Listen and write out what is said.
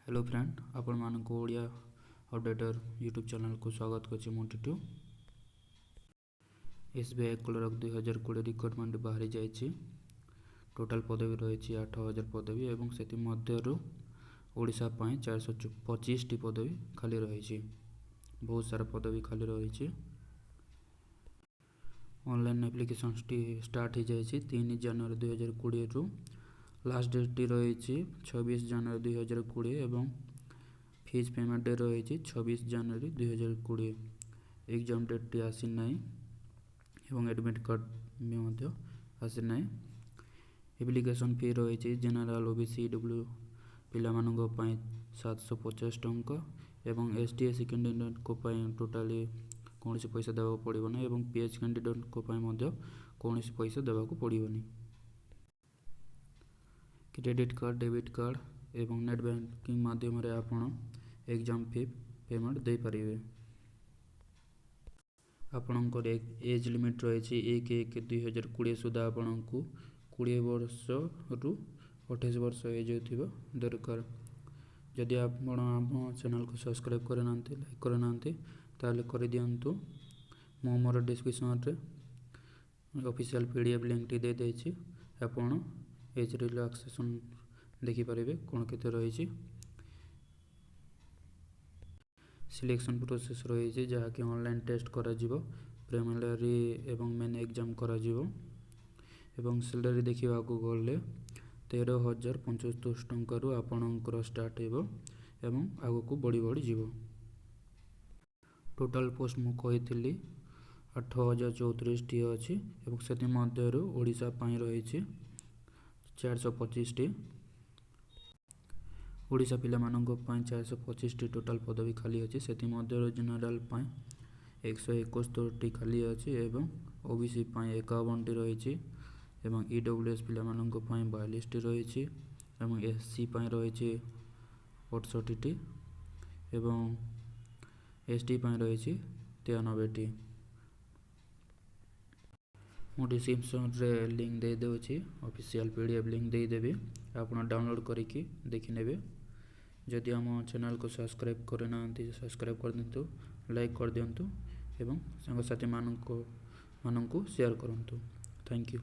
Hello friend आपण मानक Odia updater YouTube channel को स्वागत करछि मोटिटू SBI क्लर्क 2020 रिक्रुटमेंट बाहरी जाइछि। टोटल पदवी रही 8000 पदवी एवं सेति मध्यरु ओडिशा पई 425 टी पदवी खाली रही। बहुत सारा पदवी खाली रही। ऑनलाइन एप्लिकेशन स्टार्ट हो जाइछि 3 जनवरी 2020 रु। लास्ट डेट रही 26 जनवरी 2020 एवं फीस पेमेंट डे रही 26 जनवरी 2020। एग्जाम डेट टी आसी नहीं एवं एडमिट कार्ड भी आसी नहीं। एप्लिकेशन फी रही जनरल ओबीसी डब्ल्यू पिला मानक पई 750 टंका एवं एसटी एससी कैंडिडेट को पई टोटाली कौन पैसा देवा पड़ोनी और पीएच कैंडिडेट को कौन पैसा देवा पड़ोनी। क्रेडिट कार्ड डेबिट कार्ड एवं नेट बैंकिंग माध्यम रे आपण एग्जाम फी पेमेंट दे पारिबे। आपणकर एज लिमिट रही 1/1/2020 सुधा आपको 20 वर्ष रु 28 वर्ष एज होथिबा दरकार। जदि आपण आम चैनल को सब्सक्राइब करे नांते लाइक करे नांते ताले कर दियंतु। मो मोर डिस्क्रिप्शन रे ऑफिशियल पीडीएफ लिंक टी दे देछि। आपण एज रिलैक्सेशन देखि पारिबे कोन केते रही। सिलेक्शन प्रोसेस रही जहाँ कि ऑनलाइन टेस्ट करा जिवो प्रिलिमिनरी एवं मेन एग्जाम करा जिवो एवं सैलरी देखा गले 13,075 टंका रु आपणकर स्टार्ट हो एवं आगको बढ़ी बढ़ी जीवो। टोटल पोस्ट मु कही 8034 टी अच्छी एवं से मध्यरु ओडिशा पई रही 425 टी। ओडिशा पिला मानक पई 425 टी टोटल पदवी खाली अच्छी से जनरल पई 171 टी खाली अच्छी एवं ओबीसी पई 51 टी रही एवं ईडब्ल्यूएस पिला मानक पई 42 टी रही एवं एससी पई रही 68 टी एवं एसटी पई रही 93 टी। मु डिस्क्रिप्शन रे लिंक दे देउछि ऑफिशियल पीडीएफ लिंक दे देबे आपण डाउनलोड करिकि देखि नेबे। जदि हम चैनल को सब्सक्राइब करे नांती सब्सक्राइब कर दिंतु, लाइक कर दियंतु एवं संग साथी माननको शेयर करंतु। Thank you.